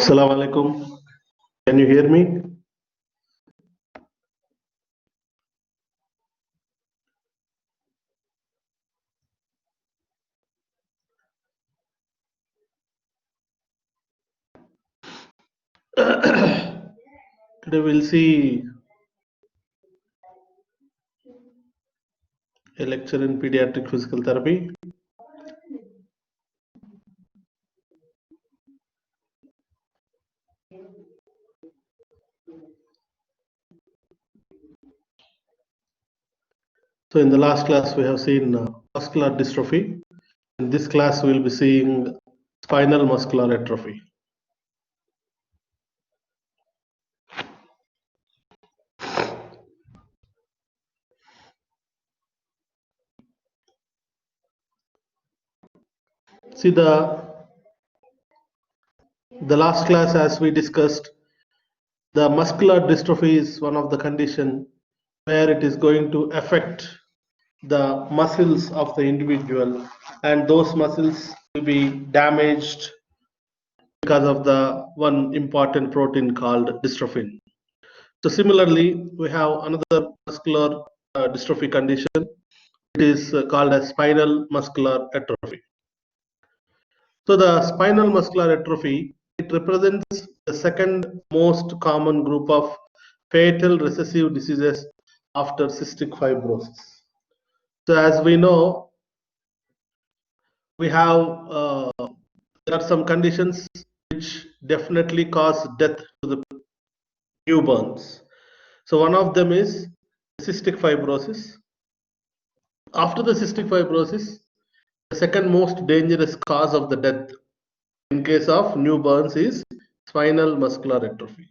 Assalamu alaikum. Can you hear me? Today we'll see a lecture in pediatric physical therapy. So in the last class we have seen muscular dystrophy. In this class we'll be seeing spinal muscular atrophy. See the last class, as we discussed, the muscular dystrophy is one of the condition where it is going to affect the muscles of the individual, and those muscles will be damaged because of the one important protein called dystrophin. So similarly, we have another muscular dystrophy condition. It is called as spinal muscular atrophy. So the spinal muscular atrophy, it represents the second most common group of fatal recessive diseases after cystic fibrosis. So as we know, we have there are some conditions which definitely cause death to the newborns. So one of them is cystic fibrosis. After the cystic fibrosis, the second most dangerous cause of the death in case of newborns is spinal muscular atrophy.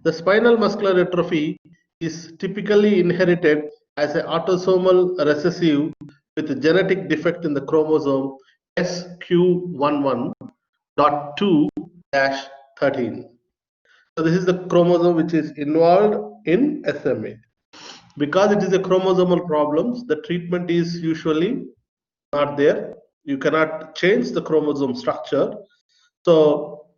The spinal muscular atrophy is typically inherited as an autosomal recessive with a genetic defect in the chromosome SQ11.2-13. So this is the chromosome which is involved in SMA. Because it is a chromosomal problem, the treatment is usually not there. You cannot change the chromosome structure. So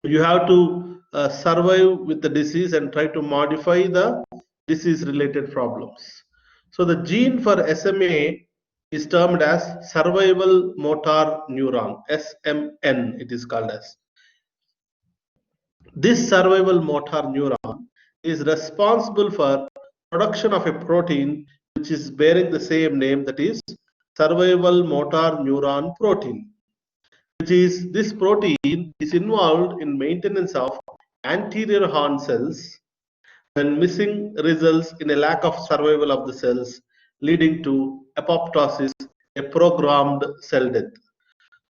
you have to survive with the disease and try to modify the disease related problems. So the gene for SMA is termed as survival motor neuron, SMN it is called as. This survival motor neuron is responsible for production of a protein which is bearing the same name, that is survival motor neuron protein, which is this protein is involved in maintenance of anterior horn cells. When missing, results in a lack of survival of the cells, leading to apoptosis, a programmed cell death.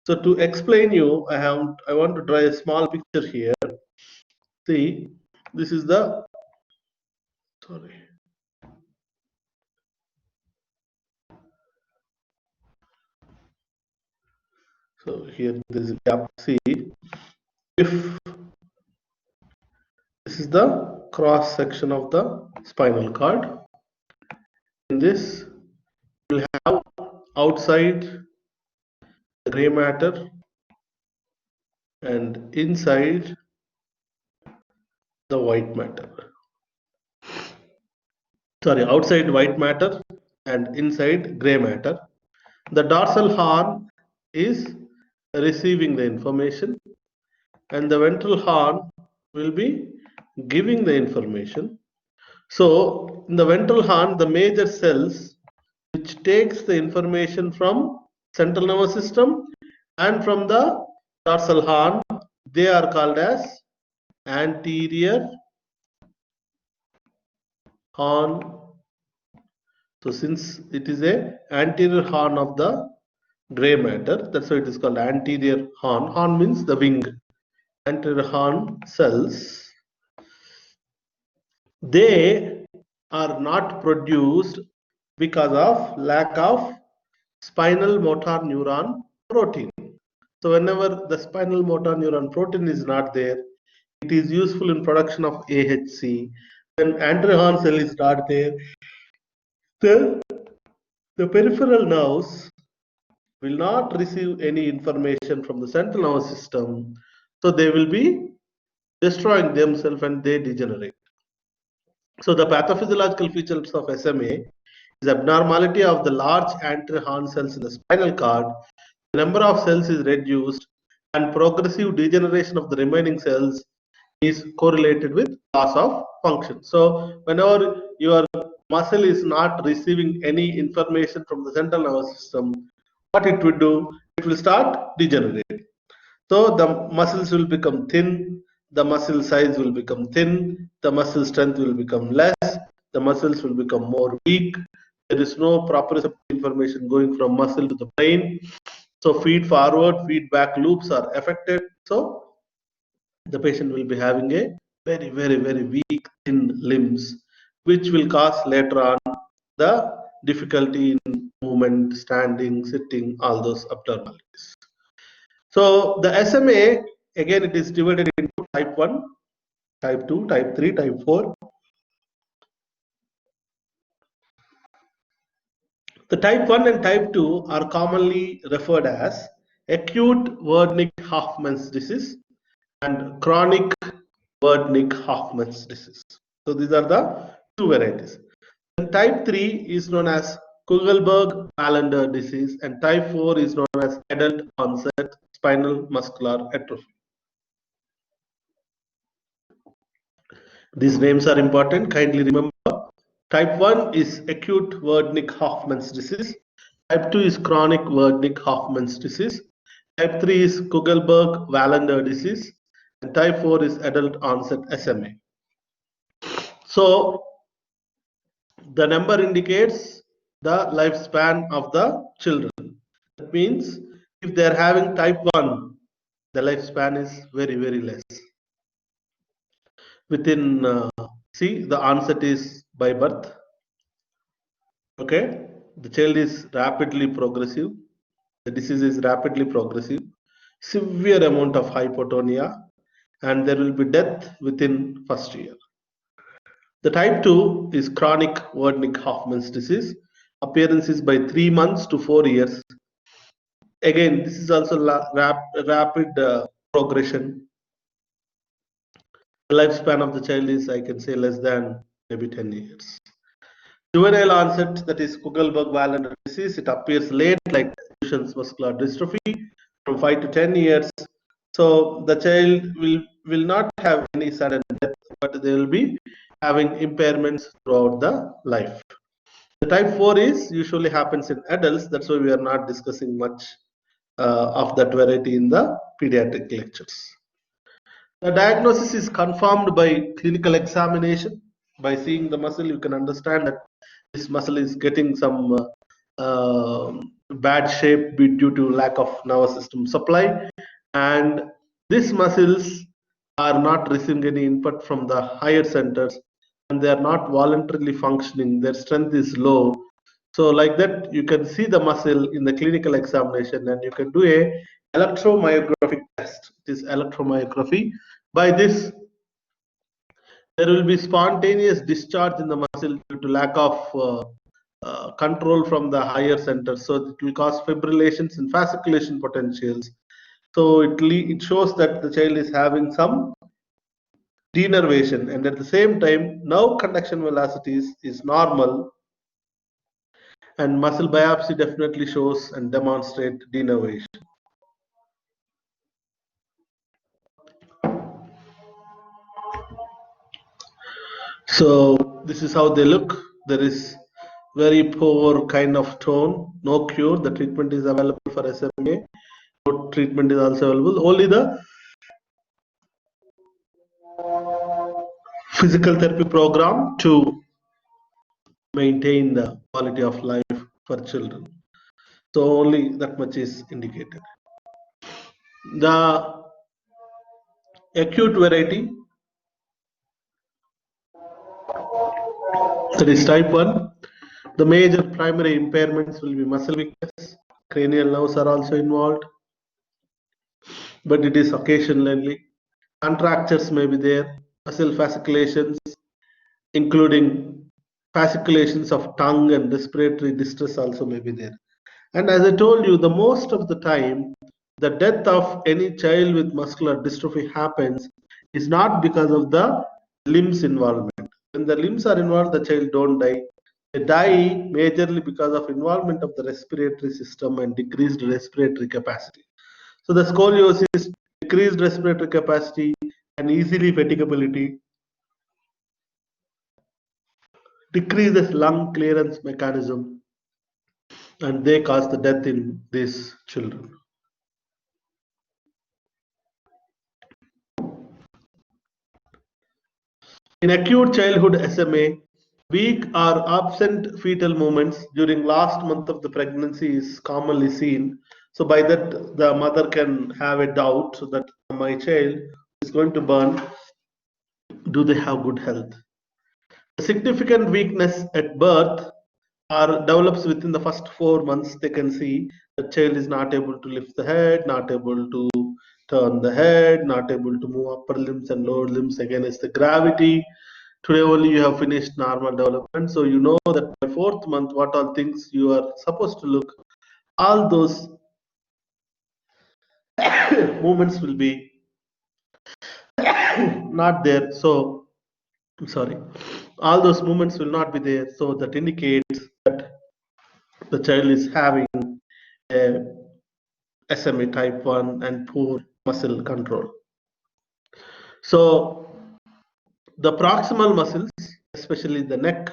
So to explain you, I want to draw a small picture here. See, this is the sorry. So here there is a gap. See, if this is the cross section of the spinal cord, in this we'll have outside the gray matter and inside the white matter. Sorry, outside white matter and inside gray matter. The dorsal horn is receiving the information and the ventral horn will be giving the information. So in the ventral horn, the major cells which takes the information from central nervous system and from the dorsal horn, they are called as anterior horn. So since it is a anterior horn of the gray matter, that's why it is called anterior horn. Horn means the wing. Anterior horn cells, they are not produced because of lack of spinal motor neuron protein. So whenever the spinal motor neuron protein is not there, it is useful in production of AHC. When anterior horn cell is not there, then the peripheral nerves will not receive any information from the central nervous system. So they will be destroying themselves and they degenerate. So the pathophysiological features of SMA is abnormality of the large anterior horn cells in the spinal cord. The number of cells is reduced and progressive degeneration of the remaining cells is correlated with loss of function. So whenever your muscle is not receiving any information from the central nervous system, what it will do, it will start degenerating. So the muscles will become thin, the muscle size will become thin, the muscle strength will become less, the muscles will become more weak. There is no proprioceptive information going from muscle to the brain. So feed forward, feedback loops are affected. So the patient will be having a very, very, very weak, thin limbs, which will cause later on the difficulty in movement, standing, sitting, all those abnormalities. So the SMA, again, it is divided into type 1, type 2, type 3, type 4. The type 1 and type 2 are commonly referred as acute Wernicke-Hoffmann's disease and chronic Wernicke-Hoffmann's disease. So these are the two varieties. And type 3 is known as Kugelberg-Wallander disease and type 4 is known as adult onset spinal muscular atrophy. These names are important. Kindly remember, type 1 is acute Wernicke-Hoffmann's disease. Type 2 is chronic Wernicke-Hoffmann's disease. Type 3 is Kugelberg-Wallander disease. And type 4 is adult onset SMA. So the number indicates the lifespan of the children. That means if they are having type 1, the lifespan is very, very less. Within, see, the onset is by birth. Okay, the child is rapidly progressive. The disease is rapidly progressive, severe amount of hypotonia, and there will be death within first year. The type 2 is chronic Wernicke-Hoffmann's disease. Appearance is by 3 months to 4 years. Again, this is also rapid progression. The lifespan of the child is, I can say, less than maybe 10 years. Juvenile onset, that is Kugelberg-Wallander disease, it appears late, like Duchenne's muscular dystrophy, from 5 to 10 years. So the child will not have any sudden death, but they will be having impairments throughout the life. The type 4 is usually happens in adults. That's why we are not discussing much of that variety in the pediatric lectures. The diagnosis is confirmed by clinical examination. By seeing the muscle, you can understand that this muscle is getting some bad shape due to lack of nervous system supply, and these muscles are not receiving any input from the higher centers, and they are not voluntarily functioning. Their strength is low. So like that, you can see the muscle in the clinical examination, and you can do a electromyographic test. It is electromyography. By this, there will be spontaneous discharge in the muscle due to lack of control from the higher center. So it will cause fibrillations and fasciculation potentials. So it shows that the child is having some denervation, and at the same time, nerve conduction velocities is normal, and muscle biopsy definitely shows and demonstrate denervation. So this is how they look. There is very poor kind of tone, no cure. The treatment is available for SMA. No treatment is also available. Only the physical therapy program to maintain the quality of life for children. So only that much is indicated. The acute variety, that is type 1. The major primary impairments will be muscle weakness. Cranial nerves are also involved, but it is occasionally. Contractures may be there. Muscle fasciculations, including fasciculations of tongue and respiratory distress also may be there. And as I told you, the most of the time, the death of any child with muscular dystrophy happens is not because of the limbs involvement. When the limbs are involved, the child don't die. They die majorly because of involvement of the respiratory system and decreased respiratory capacity. So the scoliosis, decreased respiratory capacity, and easily fatigability decreases lung clearance mechanism, and they cause the death in these children. In acute childhood SMA, weak or absent fetal movements during last month of the pregnancy is commonly seen. So by that, the mother can have a doubt that my child is going to burn. Do they have good health? The significant weakness at birth or develops within the first 4 months. They can see the child is not able to lift the head, not able to turn the head, not able to move upper limbs and lower limbs against the gravity. Today only you have finished normal development, so you know that by 4th month what all things you are supposed to look, all those movements will be not there. So I'm sorry, all those movements will not be there, so that indicates that the child is having a SMA type 1 and poor muscle control. So the proximal muscles, especially the neck,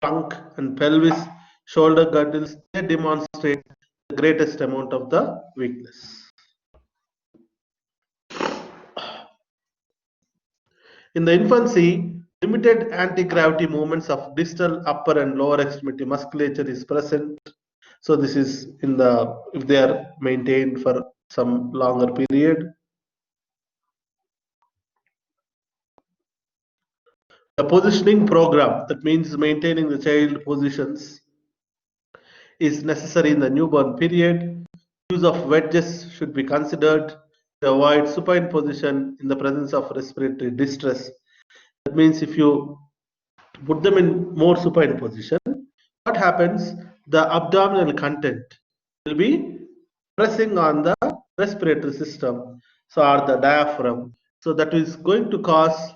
trunk, and pelvis, shoulder girdles, they demonstrate the greatest amount of the weakness. In the infancy, limited anti-gravity movements of distal upper and lower extremity musculature is present. So this is in the, if they are maintained for some longer period. The positioning program, that means maintaining the child positions, is necessary in the newborn period. Use of wedges should be considered to avoid supine position in the presence of respiratory distress. That means if you put them in more supine position, what happens? The abdominal content will be pressing on the respiratory system, so or the diaphragm. So that is going to cause,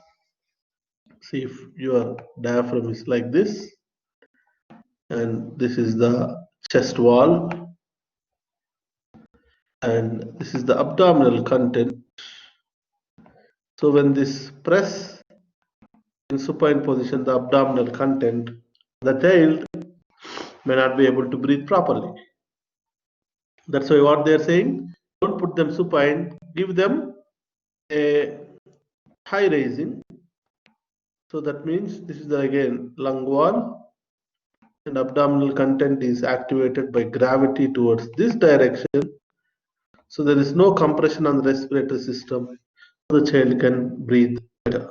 see if your diaphragm is like this, and this is the chest wall, and this is the abdominal content. So when this press in supine position, the abdominal content, the child may not be able to breathe properly. That's why what they're saying, don't put them supine, give them a high raising. So that means this is the, again, lung wall, and abdominal content is activated by gravity towards this direction. So there is no compression on the respiratory system. The child can breathe better.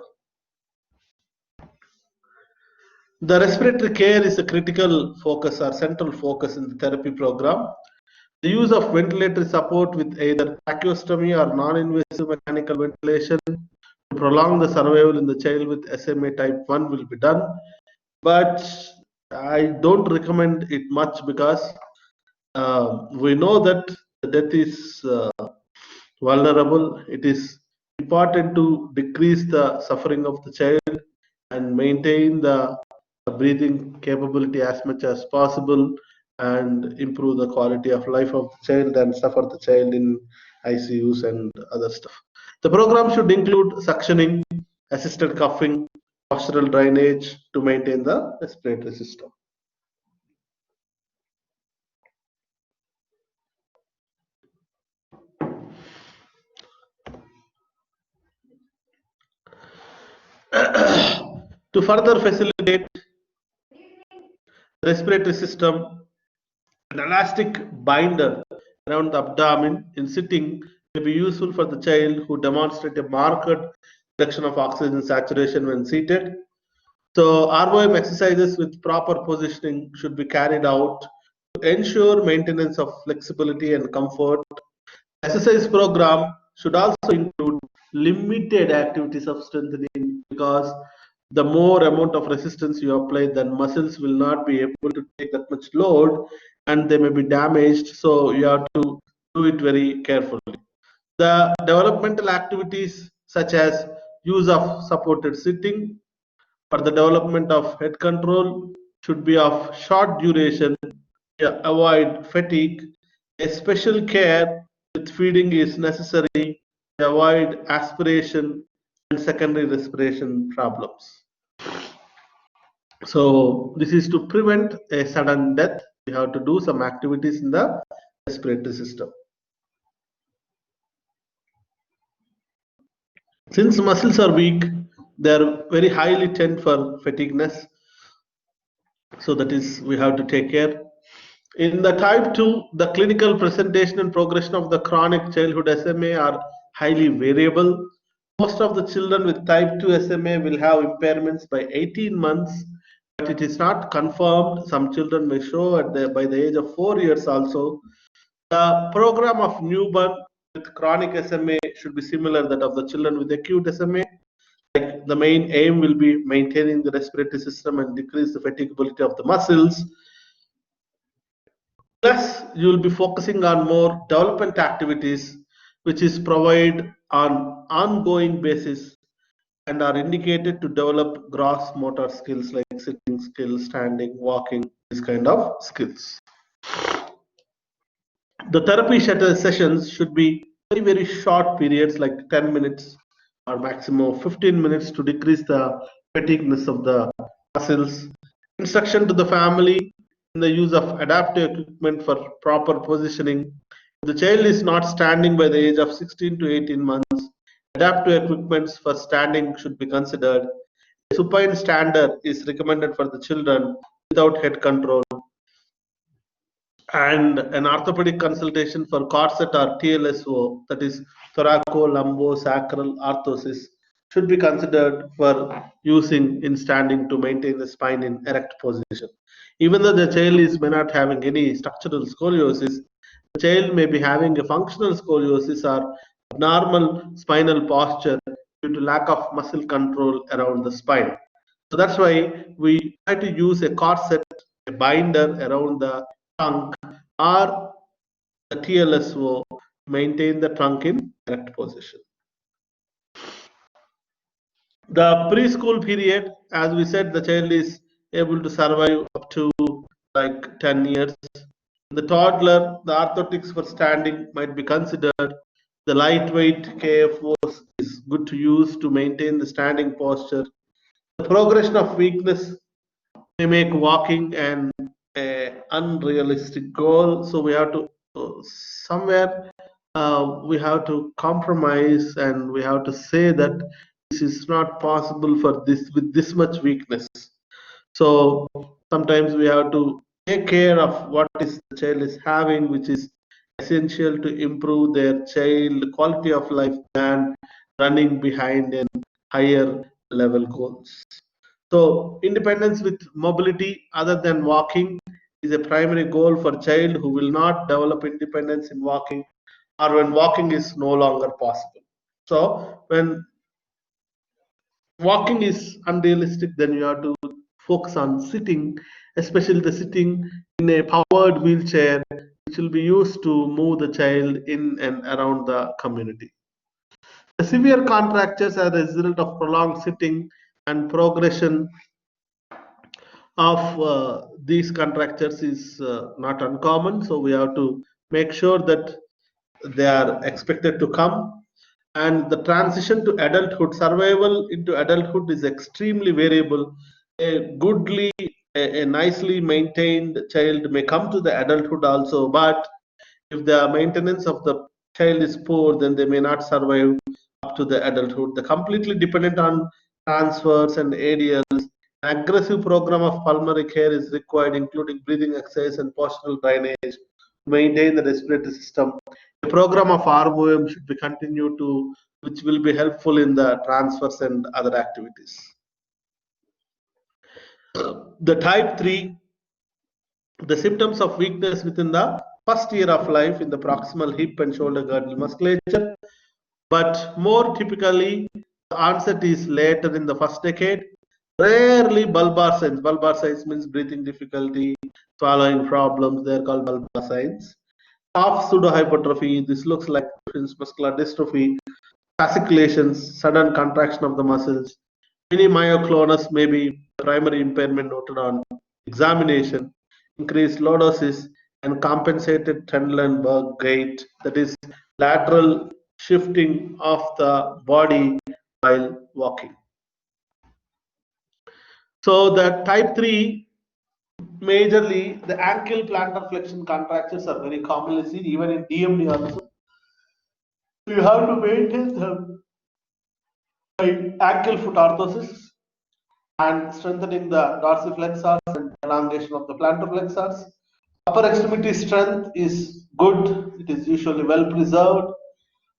The respiratory care is a critical focus or central focus in the therapy program. The use of ventilatory support with either tracheostomy or non-invasive mechanical ventilation to prolong the survival in the child with SMA type 1 will be done. But I don't recommend it much because we know that the death is vulnerable. It is important to decrease the suffering of the child and maintain the breathing capability as much as possible and improve the quality of life of the child and suffer the child in ICUs and other stuff. The program should include suctioning, assisted coughing, postural drainage to maintain the respiratory system. To further facilitate the respiratory system, an elastic binder around the abdomen in sitting may be useful for the child who demonstrate a marked reduction of oxygen saturation when seated. So ROM exercises with proper positioning should be carried out to ensure maintenance of flexibility and comfort. Exercise program should also include limited activities of strengthening, because the more amount of resistance you apply, then muscles will not be able to take that much load and they may be damaged. So you have to do it very carefully. The developmental activities such as use of supported sitting. For the development of head control should be of short duration to avoid fatigue. A special care with feeding is necessary to avoid aspiration and secondary respiration problems. So this is to prevent a sudden death. We have to do some activities in the respiratory system. Since muscles are weak, they are very highly tend for fatigueness. So that is, we have to take care. In the type 2, the clinical presentation and progression of the chronic childhood SMA are highly variable. Most of the children with type 2 SMA will have impairments by 18 months, but it is not confirmed. Some children may show by the age of 4 years also. The program of newborn with chronic SMA should be similar that of the children with acute SMA. Like the main aim will be maintaining the respiratory system and decrease the fatigability of the muscles. Plus, you will be focusing on more development activities, which is provided on ongoing basis and are indicated to develop gross motor skills like sitting skills, standing, walking, these kind of skills. The therapy sessions should be very short periods, like 10 minutes or maximum 15 minutes, to decrease the fatigueness of the muscles. Instruction to the family in the use of adaptive equipment for proper positioning. If the child is not standing by the age of 16 to 18 months, adaptive equipments for standing should be considered. A supine stander is recommended for the children without head control. And an orthopedic consultation for corset or TLSO, that is thoracolumbo-sacral orthosis, should be considered for using in standing to maintain the spine in erect position. Even though the child may not having any structural scoliosis, the child may be having a functional scoliosis or abnormal spinal posture due to lack of muscle control around the spine. So that's why we try to use a corset, a binder around the trunk or the TLSO to maintain the trunk in erect position. The preschool period, as we said, the child is able to survive up to like 10 years. The toddler, the orthotics for standing might be considered. The lightweight KFOs is good to use to maintain the standing posture. The progression of weakness may make walking an unrealistic goal, so we have to somewhere we have to compromise, and we have to say that this is not possible for this with this much weakness. So sometimes we have to take care of what is the child is having, which is essential to improve their child quality of life than running behind in higher level goals. So independence with mobility other than walking is a primary goal for child who will not develop independence in walking, or when walking is no longer possible. So when walking is unrealistic, then you have to focus on sitting, especially the sitting in a powered wheelchair, which will be used to move the child in and around the community. The severe contractures are the result of prolonged sitting, and progression of these contractures is not uncommon. So we have to make sure that they are expected to come. And the transition to adulthood, survival into adulthood, is extremely variable. A nicely maintained child may come to the adulthood also, but if the maintenance of the child is poor, then they may not survive up to the adulthood. They're completely dependent on transfers and ADLs. An aggressive program of pulmonary care is required, including breathing exercise and postural drainage, to maintain the respiratory system. A program of ROM should be continued to, which will be helpful in the transfers and other activities. The type 3, the symptoms of weakness within the first year of life in the proximal hip and shoulder girdle musculature, but more typically the onset is later in the first decade. Rarely bulbar signs. Bulbar signs means breathing difficulty, swallowing problems. They are called bulbar signs. Soft pseudohypertrophy. This looks like muscular dystrophy. fasciculations, sudden contraction of the muscles. Mini myoclonus may be primary impairment noted on examination, increased lordosis, and compensated Trendelenburg gait, that is, lateral shifting of the body while walking. So the type 3, majorly the ankle plantar flexion contractures are very commonly seen even in DMD also. You have to maintain them by ankle foot orthosis and strengthening the dorsiflexors and elongation of the plantar flexors. Upper extremity strength is good, it is usually well preserved.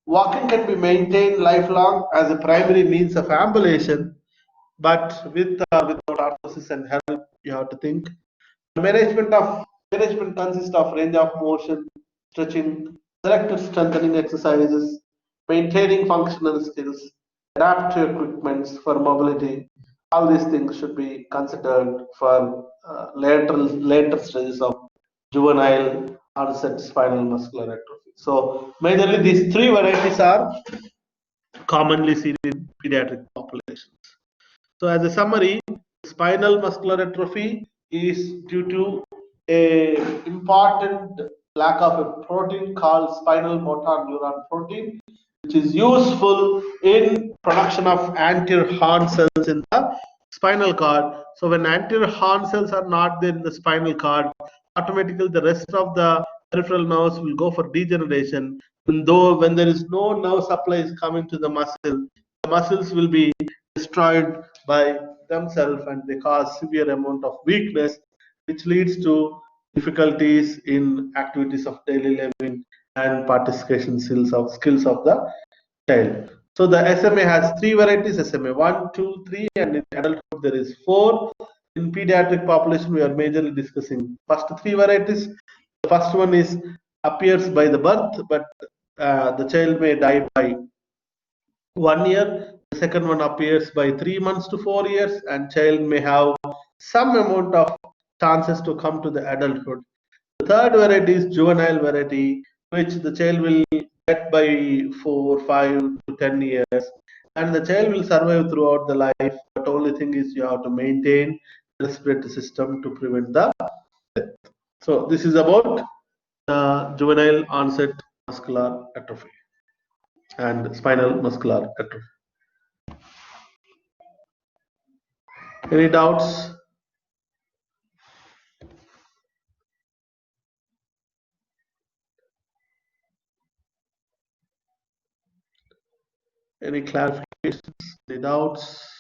Walking can be maintained lifelong as a primary means of ambulation, but without orthosis and help, you have to think. The management consists of range of motion, stretching, selected strengthening exercises, maintaining functional skills, adaptive equipments for mobility. All these things should be considered for later stages of juvenile onset spinal muscular atrophy. So majorly these three varieties are commonly seen in pediatric populations. So as a summary, spinal muscular atrophy is due to a important lack of a protein called spinal motor neuron protein, which is useful in production of anterior horn cells in the spinal cord. So when anterior horn cells are not there in the spinal cord, automatically the rest of the peripheral nerves will go for degeneration. And though when there is no nerve supply is coming to the muscle, the muscles will be destroyed by themselves and they cause severe amount of weakness, which leads to difficulties in activities of daily living and participation skills of the child. So the SMA has three varieties: SMA 1, 2, 3, and in adulthood there is 4. In pediatric population, we are majorly discussing first three varieties. The first one is appears by the birth, but the child may die by 1 year. The second one appears by 3 months to 4 years, and child may have some amount of chances to come to the adulthood. The third variety is juvenile variety, which the child will get by 4, 5 to 10 years, and the child will survive throughout the life. But only thing is you have to maintain the respiratory system to prevent the death. So this is about juvenile onset muscular atrophy and spinal muscular atrophy. Any doubts? Any clarifications? Any doubts?